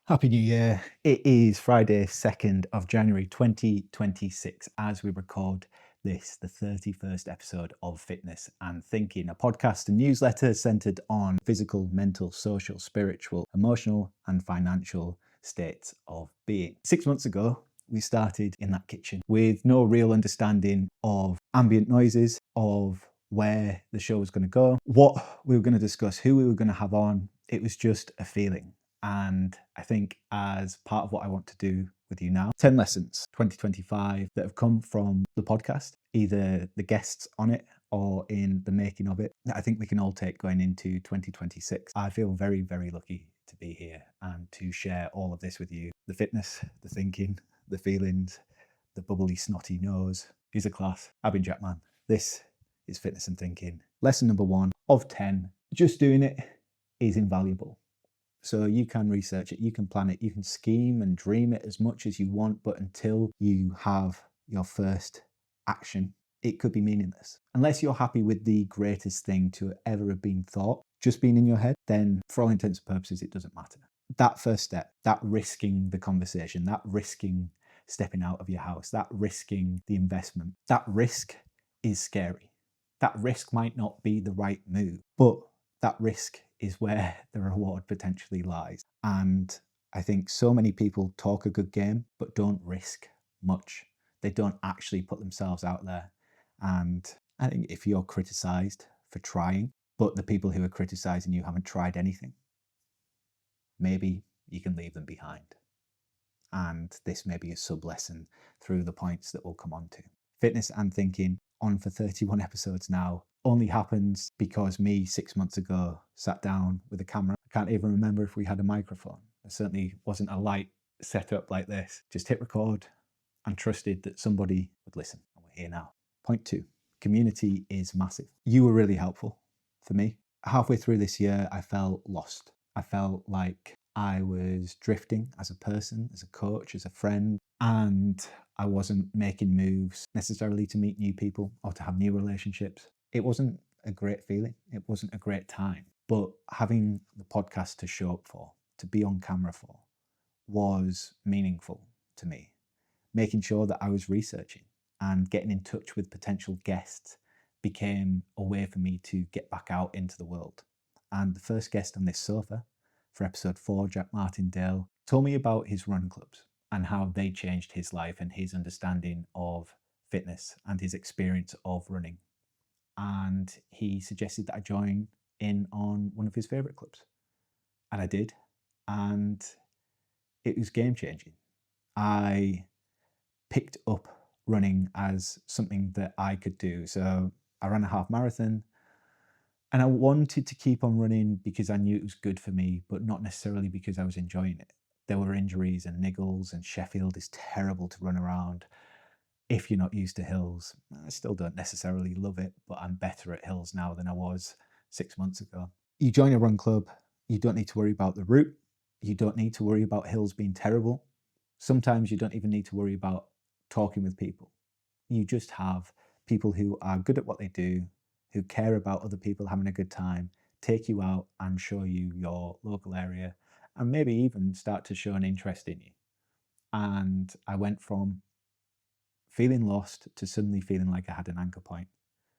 Happy New Year. It is Friday, 2nd of January 2026, as we record this, the 31st episode of Fitness and Thinking, a podcast and newsletter centered on physical, mental, social, spiritual, emotional, and financial states of being. 6 months ago, we started in that kitchen with no real understanding of ambient noises, of where the show was going to go, what we were going to discuss, who we were going to have on. It was just a feeling. And I think as part of what I want to do with you now, 10 lessons 2025 that have come from the podcast, either the guests on it or in the making of it, that I think we can all take going into 2026. I feel very, very lucky to be here and to share all of this with you. The fitness, the thinking, the feelings, the bubbly, snotty nose. He's a class. I've been Jackman. This is Fitness and Thinking. Lesson number 1 of 10. Just doing it is invaluable. So you can research it, you can plan it, you can scheme and dream it as much as you want, but until you have your first action, it could be meaningless. Unless you're happy with the greatest thing to ever have been thought, just being in your head, then for all intents and purposes, it doesn't matter. That first step, that risking the conversation, that risking stepping out of your house, that risking the investment, that risk is scary. That risk might not be the right move, but that risk is where the reward potentially lies. And I think so many people talk a good game, but don't risk much. They don't actually put themselves out there. And I think if you're criticized for trying, but the people who are criticizing you haven't tried anything, maybe you can leave them behind. And this may be a sub lesson through the points that we'll come on to. Fitness and Thinking, on for 31 episodes now, only happens because me 6 months ago sat down with a camera. I can't even remember if we had a microphone. There certainly wasn't a light set up like this. Just hit record and trusted that somebody would listen. And we're here now. Point 2, community is massive. You were really helpful for me. Halfway through this year, I felt lost. I felt like I was drifting as a person, as a coach, as a friend, and I wasn't making moves necessarily to meet new people or to have new relationships. It wasn't a great feeling. It wasn't a great time. But having the podcast to show up for, to be on camera for, was meaningful to me. Making sure that I was researching and getting in touch with potential guests became a way for me to get back out into the world. And the first guest on this sofa for episode 4, Jack Martindale, told me about his run clubs and how they changed his life and his understanding of fitness and his experience of running. And he suggested that I join in on one of his favourite clubs. And I did. And it was game changing. I picked up running as something that I could do. So I ran a half marathon and I wanted to keep on running because I knew it was good for me, but not necessarily because I was enjoying it. There were injuries and niggles, and Sheffield is terrible to run around if you're not used to hills. I still don't necessarily love it, but I'm better at hills now than I was 6 months ago. You join a run club, you don't need to worry about the route. You don't need to worry about hills being terrible. Sometimes you don't even need to worry about talking with people. You just have people who are good at what they do, who care about other people having a good time, take you out and show you your local area, and maybe even start to show an interest in you. And I went from feeling lost to suddenly feeling like I had an anchor point.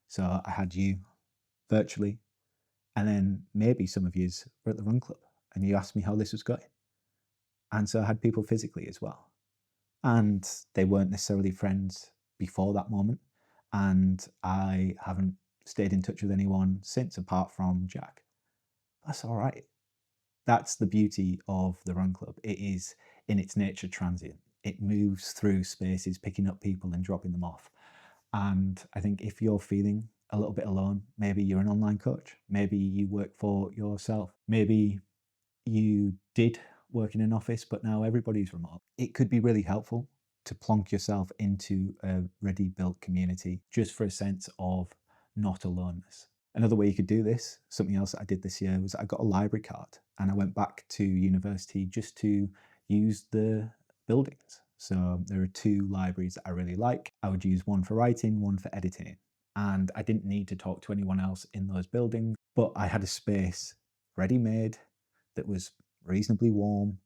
So I had you virtually, and then maybe some of yous were at the run club and you asked me how this was going. And so I had people physically as well. And they weren't necessarily friends before that moment. And I haven't stayed in touch with anyone since, apart from Jack. That's all right. That's the beauty of the run club. It is in its nature transient. It moves through spaces, picking up people and dropping them off. And I think if you're feeling a little bit alone, maybe you're an online coach, maybe you work for yourself, maybe you did work in an office, but now everybody's remote. It could be really helpful to plonk yourself into a ready built community just for a sense of not aloneness. Another way you could do this, something else that I did this year, was I got a library card and I went back to university just to use the buildings. So there are 2 libraries that I really like. I would use one for writing, one for editing. And I didn't need to talk to anyone else in those buildings, but I had a space ready-made that was reasonably warm,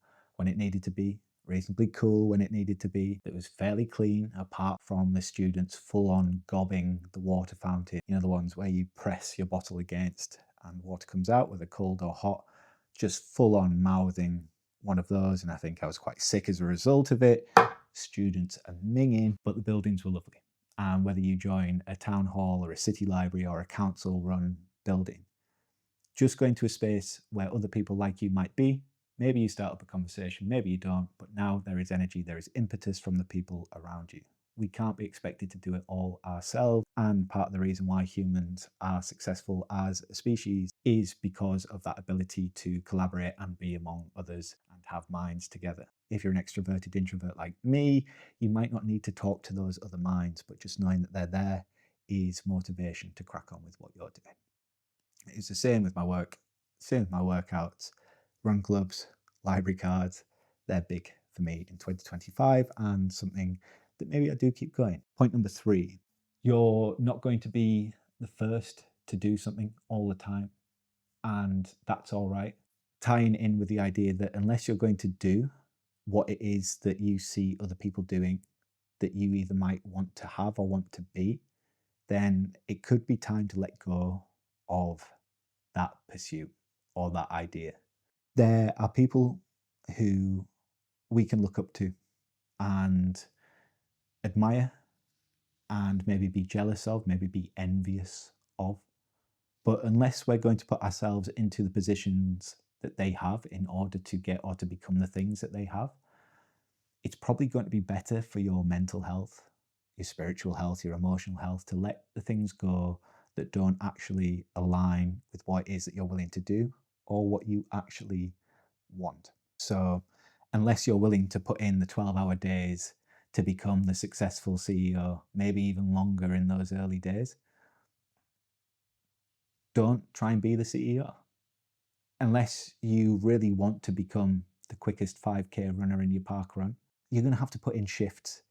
when it needed to be, reasonably cool when it needed to be, that was fairly clean apart from the students full on gobbing the water fountain, you know, the ones where you press your bottle against and water comes out, whether cold or hot, just full on mouthing one of those. And I think I was quite sick as a result of it. Students are minging, but the buildings were lovely. And whether you join a town hall or a city library or a council run building, just going to a space where other people like you might be, maybe you start up a conversation, maybe you don't, but now there is energy, there is impetus from the people around you. We can't be expected to do it all ourselves. And part of the reason why humans are successful as a species is because of that ability to collaborate and be among others and have minds together. If you're an extroverted introvert like me, you might not need to talk to those other minds, but just knowing that they're there is motivation to crack on with what you're doing. It's the same with my work, same with my workouts, run clubs, library cards. They're big for me in 2025 and something that maybe I do keep going. Point number 3, you're not going to be the first to do something all the time, and that's all right. Tying in with the idea that unless you're going to do what it is that you see other people doing that you either might want to have or want to be, then it could be time to let go of that pursuit or that idea. There are people who we can look up to and admire and maybe be jealous of, maybe be envious of. But unless we're going to put ourselves into the positions that they have in order to get or to become the things that they have, it's probably going to be better for your mental health, your spiritual health, your emotional health, to let the things go that don't actually align with what it is that you're willing to do or what you actually want. So unless you're willing to put in the 12-hour days to become the successful CEO, maybe even longer in those early days, don't try and be the CEO. Unless you really want to become the quickest 5K runner in your park run, you're going to have to put in shifts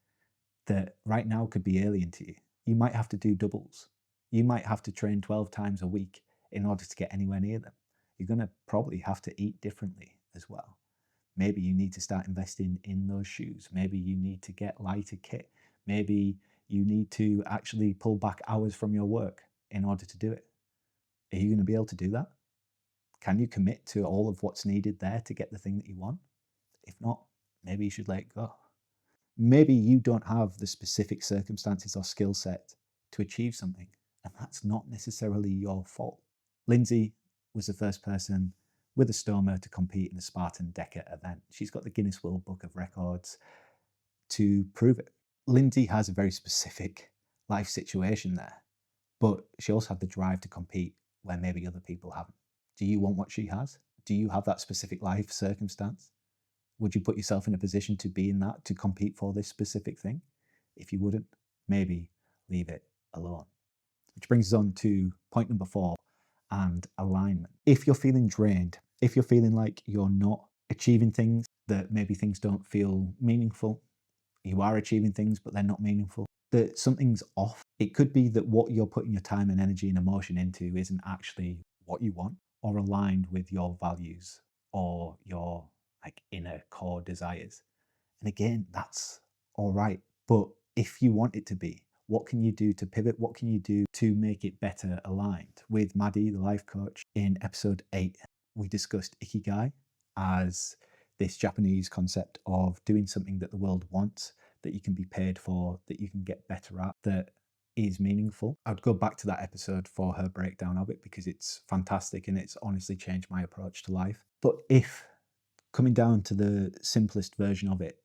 that right now could be alien to you. You might have to do doubles. You might have to train 12 times a week in order to get anywhere near them. You're going to probably have to eat differently as well. Maybe you need to start investing in those shoes. Maybe you need to get lighter kit. Maybe you need to actually pull back hours from your work in order to do it. Are you going to be able to do that? Can you commit to all of what's needed there to get the thing that you want? If not, maybe you should let it go. Maybe you don't have the specific circumstances or skill set to achieve something, and that's not necessarily your fault. Lindsay was the first person with a stoma to compete in the Spartan Deca event. She's got the Guinness World Book of Records to prove it. Lindsay has a very specific life situation there, but she also had the drive to compete where maybe other people haven't. Do you want what she has? Do you have that specific life circumstance? Would you put yourself in a position to be in that, to compete for this specific thing? If you wouldn't, maybe leave it alone. Which brings us on to point number 4, and alignment. If you're feeling drained, if you're feeling like you're not achieving things, that maybe things don't feel meaningful, you are achieving things but they're not meaningful, that something's off. It could be that what you're putting your time and energy and emotion into isn't actually what you want or aligned with your values or your inner core desires. And again, that's all right. But if you want it to be, what can you do to pivot? What can you do to make it better aligned? With Maddie, the life coach, in episode 8, we discussed Ikigai as this Japanese concept of doing something that the world wants, that you can be paid for, that you can get better at, that is meaningful. I'd go back to that episode for her breakdown of it because it's fantastic and it's honestly changed my approach to life. But if coming down to the simplest version of it,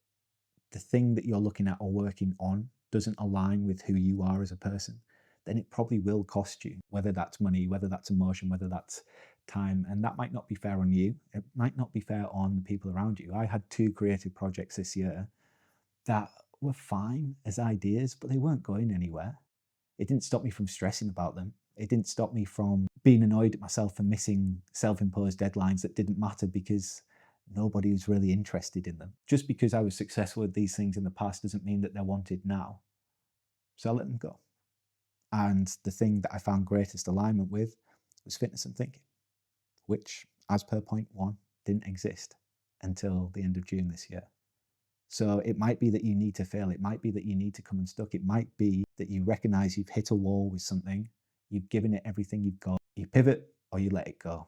the thing that you're looking at or working on doesn't align with who you are as a person, then it probably will cost you, whether that's money, whether that's emotion, whether that's time. And that might not be fair on you. It might not be fair on the people around you. I had 2 creative projects this year that were fine as ideas, but they weren't going anywhere. It didn't stop me from stressing about them. It didn't stop me from being annoyed at myself for missing self-imposed deadlines that didn't matter because nobody was really interested in them. Just because I was successful with these things in the past doesn't mean that they're wanted now. So I let them go. And the thing that I found greatest alignment with was fitness and thinking, which, as per point 1, didn't exist. until the end of June this year. So it might be that you need to fail. It might be that you need to come unstuck. It might be that you recognize you've hit a wall with something, you've given it everything you've got, you pivot or you let it go,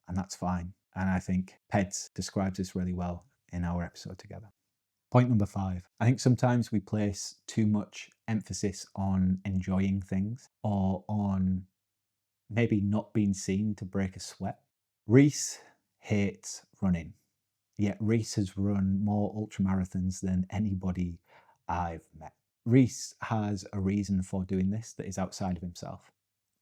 and that's fine. And I think Peds describes this really well in our episode together. Point number 5. I think sometimes we place too much emphasis on enjoying things or on maybe not being seen to break a sweat. Reese hates running. Yet Reese has run more ultramarathons than anybody I've met. Reese has a reason for doing this that is outside of himself.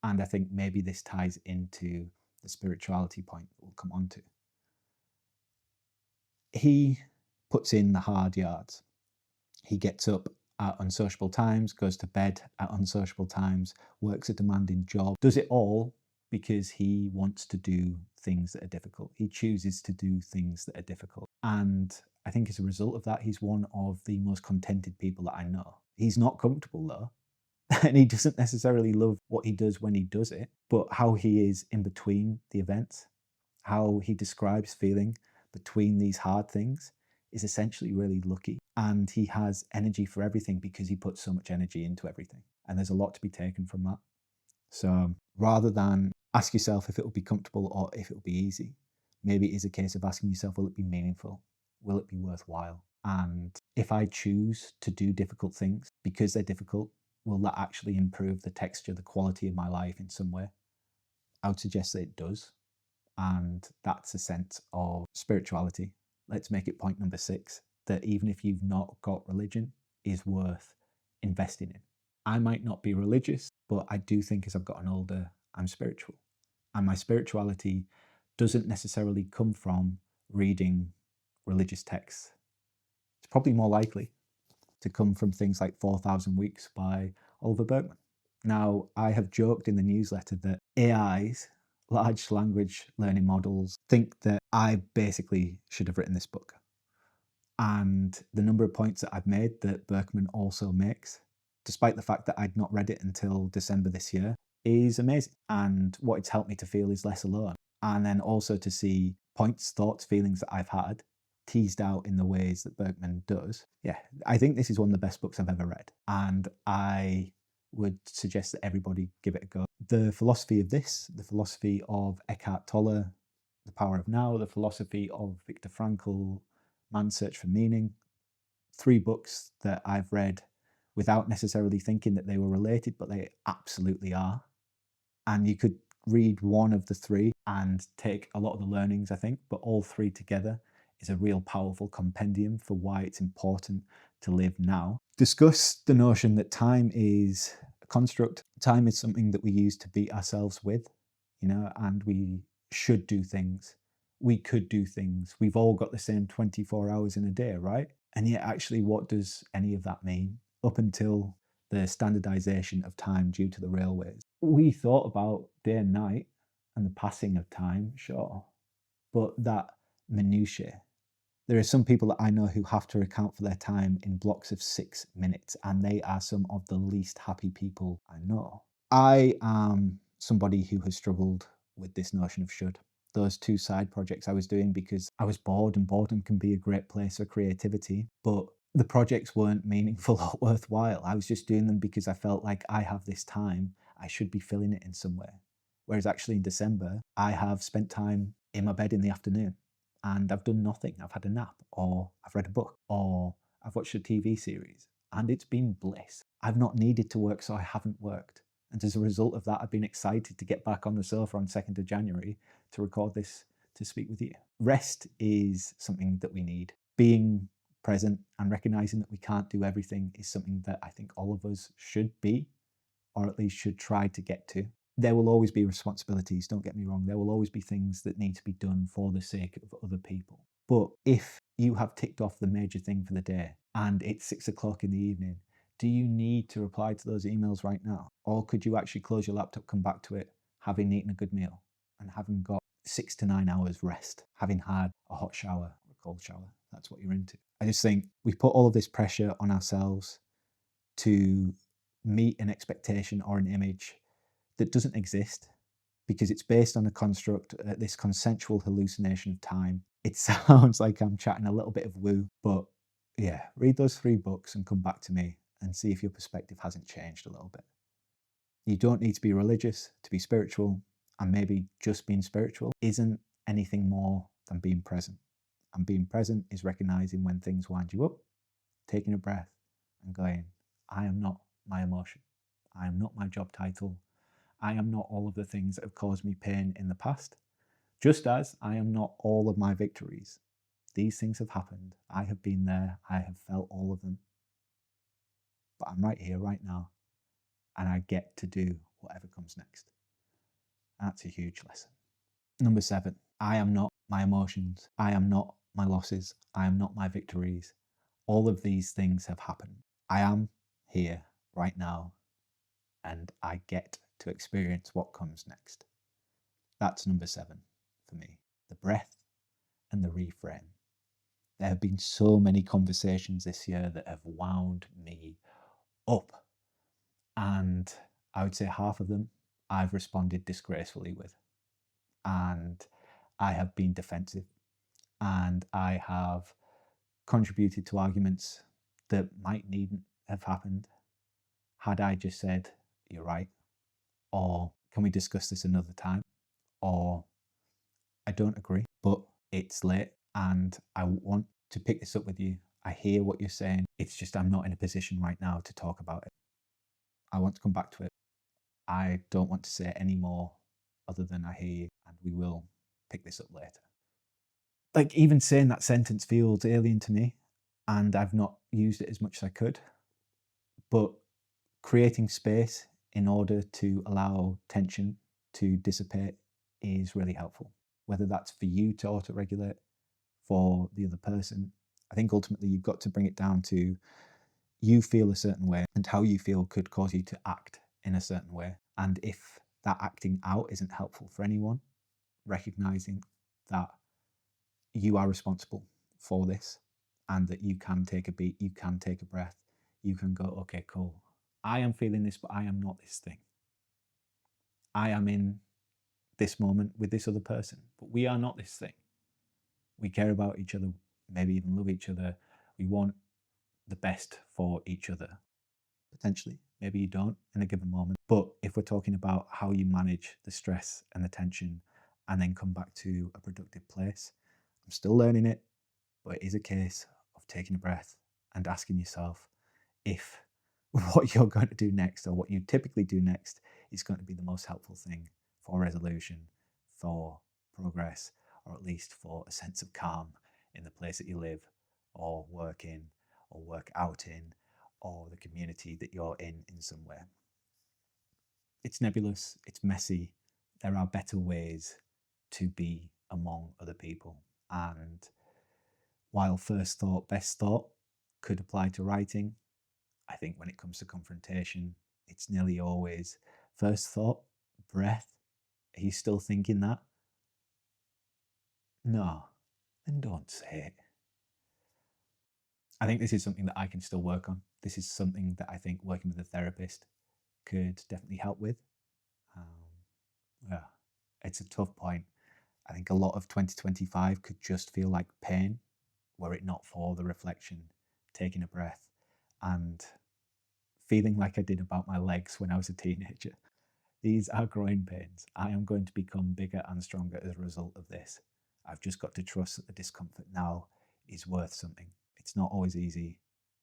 And I think maybe this ties into the spirituality point that we'll come on to. He puts in the hard yards. He gets up at unsociable times, goes to bed at unsociable times, works a demanding job, does it all because he wants to do things that are difficult. He chooses to do things that are difficult. And I think as a result of that, he's one of the most contented people that I know. He's not comfortable though, and he doesn't necessarily love what he does when he does it, but how he is in between the events, how he describes feeling between these hard things is essentially really lucky. And he has energy for everything because he puts so much energy into everything. And there's a lot to be taken from that. So rather than ask yourself if it will be comfortable or if it will be easy, maybe it is a case of asking yourself, will it be meaningful? Will it be worthwhile? And if I choose to do difficult things because they're difficult, will that actually improve the texture, the quality of my life in some way? I would suggest that it does. And that's a sense of spirituality. Let's make it point number 6, that even if you've not got religion, is worth investing in. I might not be religious, but I do think as I've gotten older, I'm spiritual. And my spirituality doesn't necessarily come from reading religious texts. It's probably more likely to come from things like 4,000 Weeks by Oliver Burkeman. Now, I have joked in the newsletter that AIs, large language learning models, think that I basically should have written this book. And the number of points that I've made that Berkman also makes, despite the fact that I'd not read it until December this year, is amazing. And what it's helped me to feel is less alone. And then also to see points, thoughts, feelings that I've had teased out in the ways that Berkman does. Yeah, I think this is one of the best books I've ever read. And I would suggest that everybody give it a go. The philosophy of this, the philosophy of Eckhart Tolle, The Power of Now, the philosophy of Viktor Frankl, Man's Search for Meaning, 3 books that I've read without necessarily thinking that they were related, but they absolutely are. And you could read one of the 3 and take a lot of the learnings, I think, but all 3 together is a real powerful compendium for why it's important to live now. Discuss the notion that time is a construct. Time is something that we use to beat ourselves with, and we should do things. We could do things. We've all got the same 24 hours in a day, right? And yet actually, what does any of that mean? Up until the standardization of time due to the railways, we thought about day and night and the passing of time, sure, but that minutiae. There are some people that I know who have to account for their time in blocks of 6 minutes, and they are some of the least happy people I know. I am somebody who has struggled with this notion of should. Those 2 side projects I was doing because I was bored, and boredom can be a great place for creativity, but the projects weren't meaningful or worthwhile. I was just doing them because I felt like I have this time, I should be filling it in some way. Whereas actually in December, I have spent time in my bed in the afternoon and I've done nothing. I've had a nap, or I've read a book, or I've watched a TV series, and it's been bliss. I've not needed to work, so I haven't worked. And as a result of that, I've been excited to get back on the sofa on 2nd of January to record this, to speak with you. Rest is something that we need. Being present and recognizing that we can't do everything is something that I think all of us should be, or at least should try to get to. There will always be responsibilities, don't get me wrong. There will always be things that need to be done for the sake of other people. But if you have ticked off the major thing for the day and it's 6 o'clock in the evening, do you need to reply to those emails right now? Or could you actually close your laptop, come back to it, having eaten a good meal and having got 6 to 9 hours rest, having had a hot shower or a cold shower? That's what you're into. I just think we put all of this pressure on ourselves to meet an expectation or an image that doesn't exist because it's based on a construct, this consensual hallucination of time. It sounds like I'm chatting a little bit of woo, but yeah, read those 3 books and come back to me and see if your perspective hasn't changed a little bit. You don't need to be religious to be spiritual, and maybe just being spiritual isn't anything more than being present. And being present is recognizing when things wind you up, taking a breath and going, I am not my emotion. I am not my job title. I am not all of the things that have caused me pain in the past, just as I am not all of my victories. These things have happened. I have been there. I have felt all of them. But I'm right here, right now, and I get to do whatever comes next. That's a huge lesson. Number 7, I am not my emotions. I am not my losses. I am not my victories. All of these things have happened. I am here right now, and I get to experience what comes next. That's number 7 for me. The breath and the reframe. There have been so many conversations this year that have wound me up. And I would say half of them I've responded disgracefully with. And I have been defensive. And I have contributed to arguments that might needn't have happened had I just said, you're right, or can we discuss this another time, or I don't agree, but it's late and I want to pick this up with you. I hear what you're saying. It's just I'm not in a position right now to talk about it. I want to come back to it. I don't want to say any more other than I hear you, and we will pick this up later. Like, even saying that sentence feels alien to me, and I've not used it as much as I could. But creating space in order to allow tension to dissipate is really helpful. Whether that's for you to auto-regulate, for the other person, I think ultimately you've got to bring it down to you feel a certain way, and how you feel could cause you to act in a certain way. And if that acting out isn't helpful for anyone, recognizing that you are responsible for this and that you can take a beat, you can take a breath, you can go, okay, cool. I am feeling this, but I am not this thing. I am in this moment with this other person, but we are not this thing. We care about each other, maybe even love each other. We want the best for each other. Potentially, maybe you don't in a given moment. But if we're talking about how you manage the stress and the tension and then come back to a productive place, I'm still learning it, but it is a case of taking a breath and asking yourself if what you're going to do next, or what you typically do next, is going to be the most helpful thing for resolution, for progress, or at least for a sense of calm in the place that you live or work in or work out in, or the community that you're in some way. It's nebulous, it's messy. There are better ways to be among other people. And while first thought, best thought could apply to writing, I think when it comes to confrontation, it's nearly always first thought, breath. Are you still thinking that? No, then don't say it. I think this is something that I can still work on. This is something that I think working with a therapist could definitely help with. Yeah, it's a tough point. I think a lot of 2025 could just feel like pain, were it not for the reflection, taking a breath, and feeling like I did about my legs when I was a teenager. These are growing pains. I am going to become bigger and stronger as a result of this. I've just got to trust that the discomfort now is worth something. It's not always easy.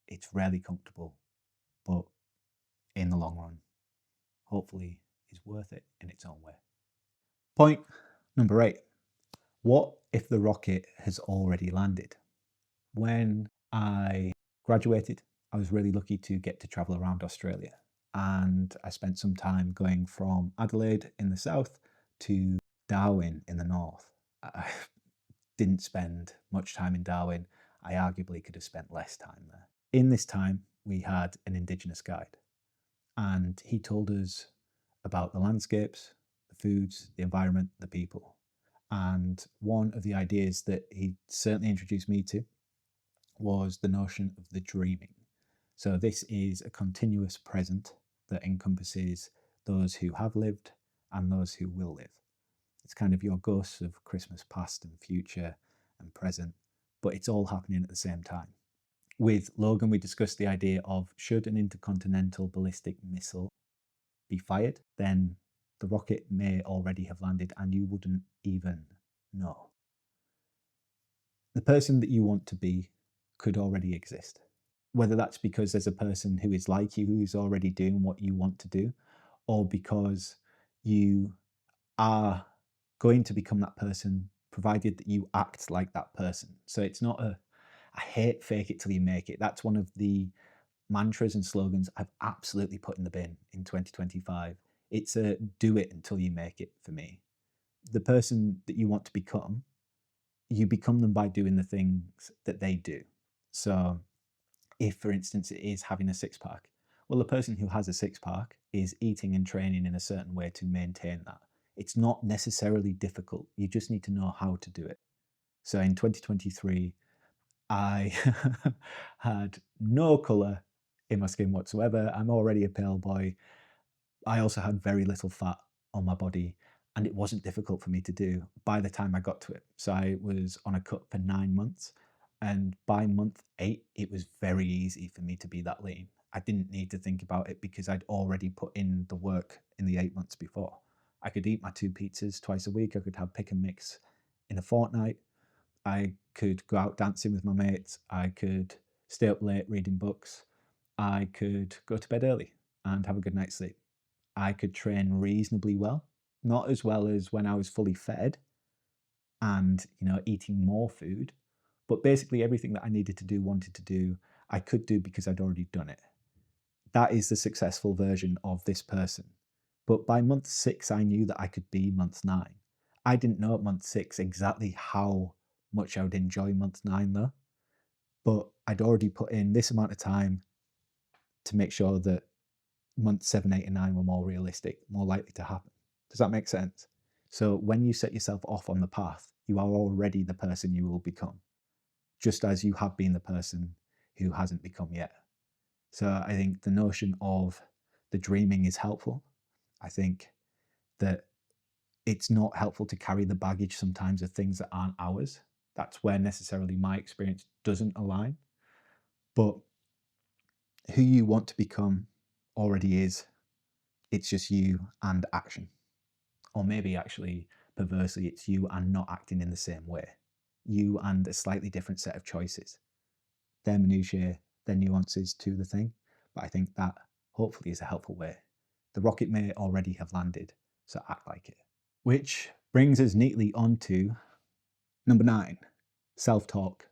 It's rarely comfortable, but in the long run, hopefully is worth it in its own way. Point number 8. What if the rocket has already landed? When I graduated, I was really lucky to get to travel around Australia. And I spent some time going from Adelaide in the south to Darwin in the north. I didn't spend much time in Darwin. I arguably could have spent less time there. In this time, we had an Indigenous guide, and he told us about the landscapes, the foods, the environment, the people. And one of the ideas that he certainly introduced me to was the notion of the dreaming. So this is a continuous present that encompasses those who have lived and those who will live. It's kind of your ghosts of Christmas past and future, and present, but it's all happening at the same time. With Logan, we discussed the idea of, should an intercontinental ballistic missile be fired, then the rocket may already have landed and you wouldn't even know. The person that you want to be could already exist. Whether that's because there's a person who is like you, who's already doing what you want to do, or because you are going to become that person, provided that you act like that person. So it's not I hate fake it till you make it. That's one of the mantras and slogans I've absolutely put in the bin in 2025. It's a do it until you make it for me. The person that you want to become, you become them by doing the things that they do. So if, for instance, it is having a six-pack, well, the person who has a six-pack is eating and training in a certain way to maintain that. It's not necessarily difficult. You just need to know how to do it. So in 2023, I had no colour in my skin whatsoever. I'm already a pale boy. I also had very little fat on my body, and it wasn't difficult for me to do by the time I got to it. So I was on a cut for 9 months, and by month 8, it was very easy for me to be that lean. I didn't need to think about it because I'd already put in the work in the 8 months before. I could eat my 2 pizzas twice a week. I could have pick and mix in a fortnight. I could go out dancing with my mates. I could stay up late reading books. I could go to bed early and have a good night's sleep. I could train reasonably well, not as well as when I was fully fed and, eating more food, but basically everything that I needed to do, wanted to do, I could do because I'd already done it. That is the successful version of this person. But by month 6, I knew that I could be month 9. I didn't know at month 6 exactly how much I would enjoy month 9 though, but I'd already put in this amount of time to make sure that months 7, 8, and 9 were more realistic, more likely to happen. Does that make sense? So when you set yourself off on the path, you are already the person you will become, just as you have been the person who hasn't become yet. So I think the notion of the dreaming is helpful. I think that it's not helpful to carry the baggage sometimes of things that aren't ours. That's where necessarily my experience doesn't align. But who you want to become already is. It's just you and action. Or maybe actually, perversely, it's you and not acting in the same way. You and a slightly different set of choices. They're minutiae, they're nuances to the thing, but I think that hopefully is a helpful way. The rocket may already have landed, so act like it. Which brings us neatly on to number 9, self-talk.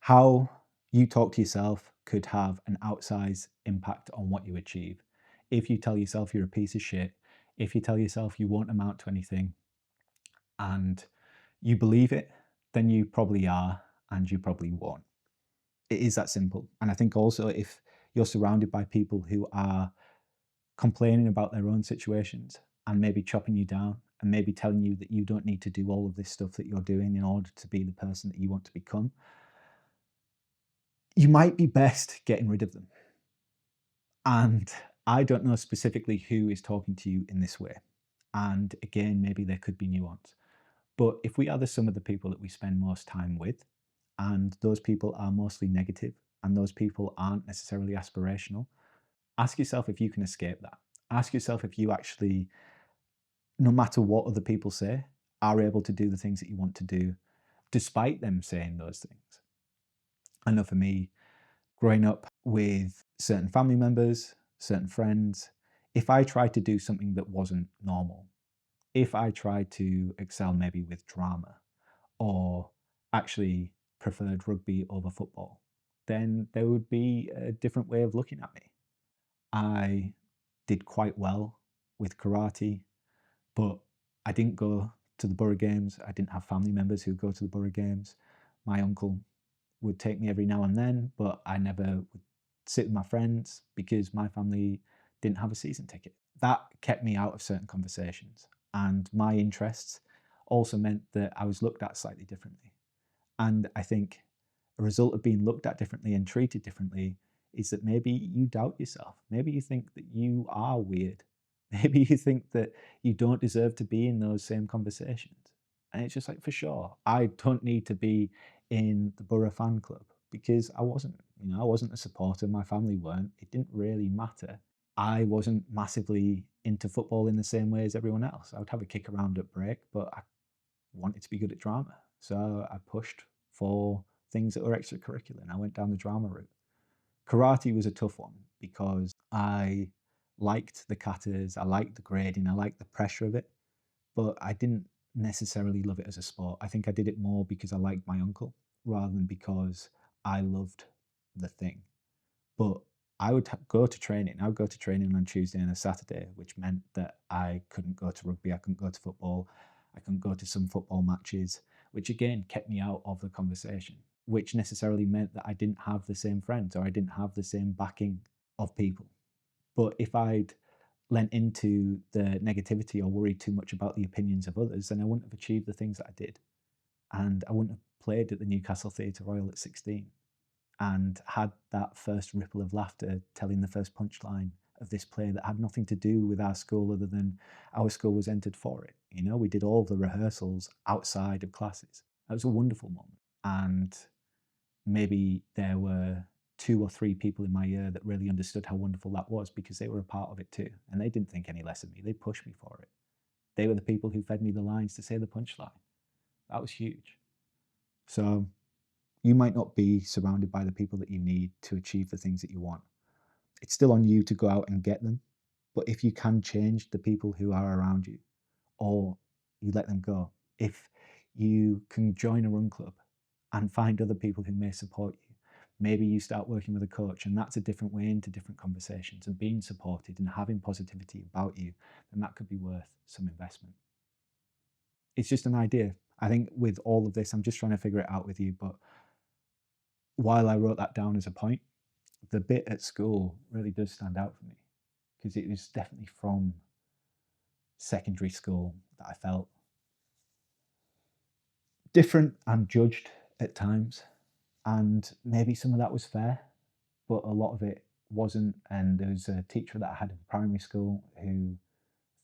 How you talk to yourself could have an outsized impact on what you achieve. If you tell yourself you're a piece of shit, if you tell yourself you won't amount to anything, and you believe it, then you probably are, and you probably won't. It is that simple. And I think also if you're surrounded by people who are complaining about their own situations and maybe chopping you down and maybe telling you that you don't need to do all of this stuff that you're doing in order to be the person that you want to become, you might be best getting rid of them. And I don't know specifically who is talking to you in this way. And again, maybe there could be nuance. But if we are the sum of the people that we spend most time with, and those people are mostly negative, and those people aren't necessarily aspirational, ask yourself if you can escape that. Ask yourself if you actually, no matter what other people say, are able to do the things that you want to do, despite them saying those things. I know for me, growing up with certain family members, certain friends, if I tried to do something that wasn't normal, if I tried to excel maybe with drama or actually preferred rugby over football, then there would be a different way of looking at me. I did quite well with karate, but I didn't go to the borough games. I didn't have family members who go to the borough games. My uncle would take me every now and then, but I never would sit with my friends because my family didn't have a season ticket. That kept me out of certain conversations. And my interests also meant that I was looked at slightly differently. And I think a result of being looked at differently and treated differently is that maybe you doubt yourself. Maybe you think that you are weird. Maybe you think that you don't deserve to be in those same conversations. And it's just like, for sure, I don't need to be in the Borough fan club because I wasn't, I wasn't a supporter. My family weren't. It didn't really matter. I wasn't massively into football in the same way as everyone else. I would have a kick around at break, but I wanted to be good at drama. So I pushed for things that were extracurricular and I went down the drama route. Karate was a tough one because I liked the katas, I liked the grading, I liked the pressure of it, but I didn't necessarily love it as a sport. I think I did it more because I liked my uncle rather than because I loved the thing. But I would go to training. I would go to training on Tuesday and a Saturday, which meant that I couldn't go to rugby, I couldn't go to football, I couldn't go to some football matches, which again kept me out of the conversation, which necessarily meant that I didn't have the same friends or I didn't have the same backing of people. But if I'd lent into the negativity or worried too much about the opinions of others, then I wouldn't have achieved the things that I did. And I wouldn't have played at the Newcastle Theatre Royal at 16 and had that first ripple of laughter telling the first punchline of this play that had nothing to do with our school other than our school was entered for it. We did all the rehearsals outside of classes. That was a wonderful moment. And maybe there were 2 or 3 people in my year that really understood how wonderful that was because they were a part of it too. And they didn't think any less of me. They pushed me for it. They were the people who fed me the lines to say the punchline. That was huge. So you might not be surrounded by the people that you need to achieve the things that you want. It's still on you to go out and get them. But if you can change the people who are around you, or you let them go, if you can join a run club and find other people who may support you, maybe you start working with a coach, and that's a different way into different conversations and being supported and having positivity about you, then that could be worth some investment. It's just an idea. I think with all of this, I'm just trying to figure it out with you. But while I wrote that down as a point, the bit at school really does stand out for me because it was definitely from secondary school that I felt different and judged at times. And maybe some of that was fair, but a lot of it wasn't. And there was a teacher that I had in primary school who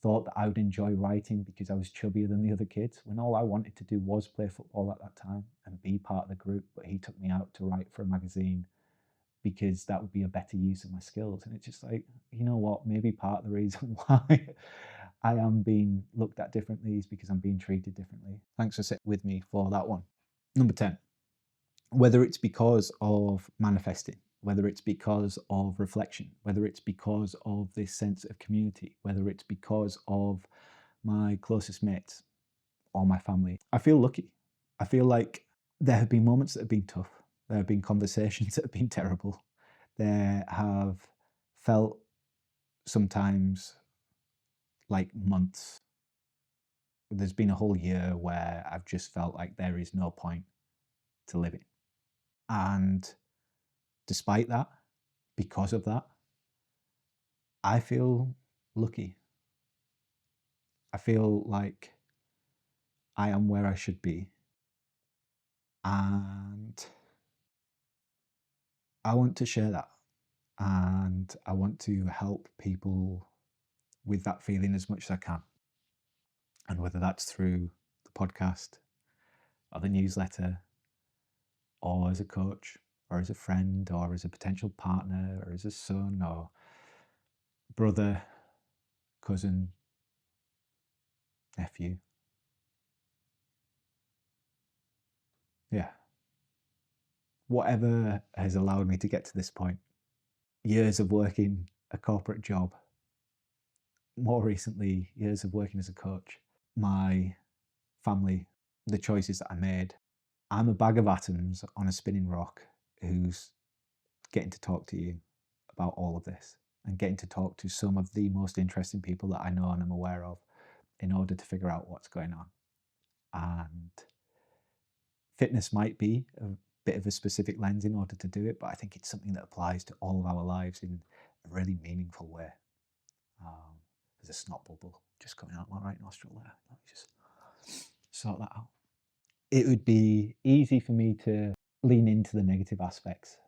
thought that I would enjoy writing because I was chubbier than the other kids, when all I wanted to do was play football at that time and be part of the group. But he took me out to write for a magazine because that would be a better use of my skills. And it's just like, you know what, maybe part of the reason why I am being looked at differently is because I'm being treated differently. Thanks for sitting with me for that one. Number 10, whether it's because of manifesting, whether it's because of reflection, whether it's because of this sense of community, whether it's because of my closest mates or my family, I feel lucky. I feel like there have been moments that have been tough. There have been conversations that have been terrible. There have felt sometimes like months. There's been a whole year where I've just felt like there is no point to living. And despite that, because of that, I feel lucky. I feel like I am where I should be. And I want to share that. And I want to help people with that feeling as much as I can. And whether that's through the podcast or the newsletter or as a coach or as a friend or as a potential partner or as a son or brother, cousin, nephew. Yeah. Whatever has allowed me to get to this point. Years of working a corporate job, more recently, years of working as a coach, my family, the choices that I made. I'm a bag of atoms on a spinning rock who's getting to talk to you about all of this and getting to talk to some of the most interesting people that I know and I'm aware of in order to figure out what's going on. And fitness might be a bit of a specific lens in order to do it, but I think it's something that applies to all of our lives in a really meaningful way. There's a snot bubble just coming out my right nostril there. Let me just sort that out. It would be easy for me to lean into the negative aspects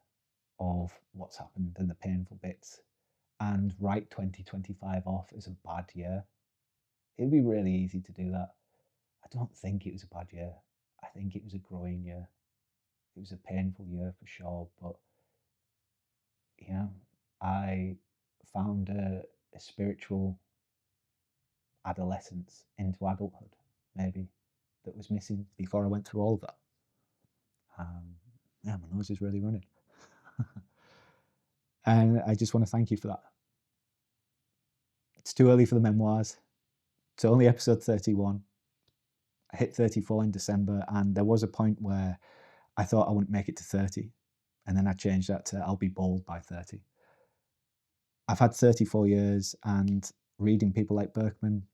of what's happened and the painful bits and write 2025 off as a bad year. It would be really easy to do that. I don't think it was a bad year. I think it was a growing year. It was a painful year for sure, but you know, I found a spiritual adolescence into adulthood, maybe, that was missing before I went through all of that. Yeah, my nose is really running. And I just want to thank you for that. It's too early for the memoirs. It's only episode 31. I hit 34 in December, and there was a point where I thought I wouldn't make it to 30. And then I changed that to I'll be bald by 30. I've had 34 years, and reading people like Berkman,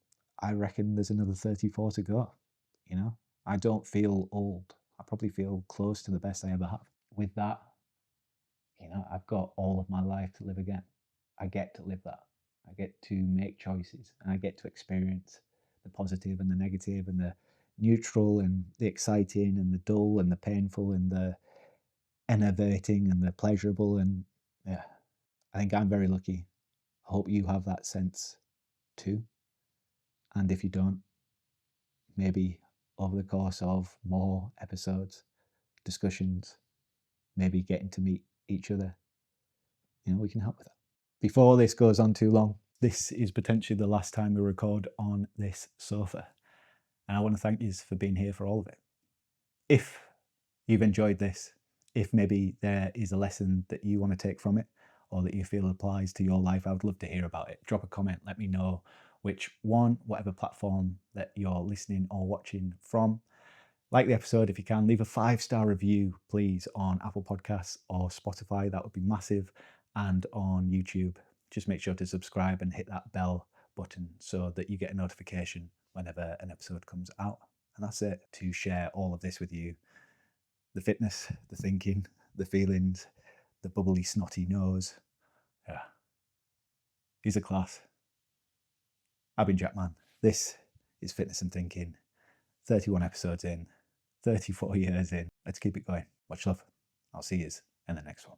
I reckon there's another 34 to go. You know, I don't feel old. I probably feel close to the best I ever have. With that, you know, I've got all of my life to live again. I get to live that. I get to make choices, and I get to experience the positive and the negative and the neutral and the exciting and the dull and the painful and the enervating and the pleasurable. And yeah, I think I'm very lucky. I hope you have that sense too. And if you don't, maybe over the course of more episodes, discussions, maybe getting to meet each other, you know, we can help with that. Before this goes on too long, this is potentially the last time we record on this sofa. And I want to thank you for being here for all of it. If you've enjoyed this, if maybe there is a lesson that you want to take from it or that you feel applies to your life, I would love to hear about it. Drop a comment, let me know which one, whatever platform that you're listening or watching from. Like the episode if you can. Leave a 5-star review, please, on Apple Podcasts or Spotify. That would be massive. And on YouTube, just make sure to subscribe and hit that bell button so that you get a notification whenever an episode comes out. And that's it, to share all of this with you. The fitness, the thinking, the feelings, the bubbly, snotty nose. Yeah. He's a class. I've been Jackman. This is Fitness and Thinking. 31 episodes in, 34 years in. Let's keep it going. Much love. I'll see you in the next one.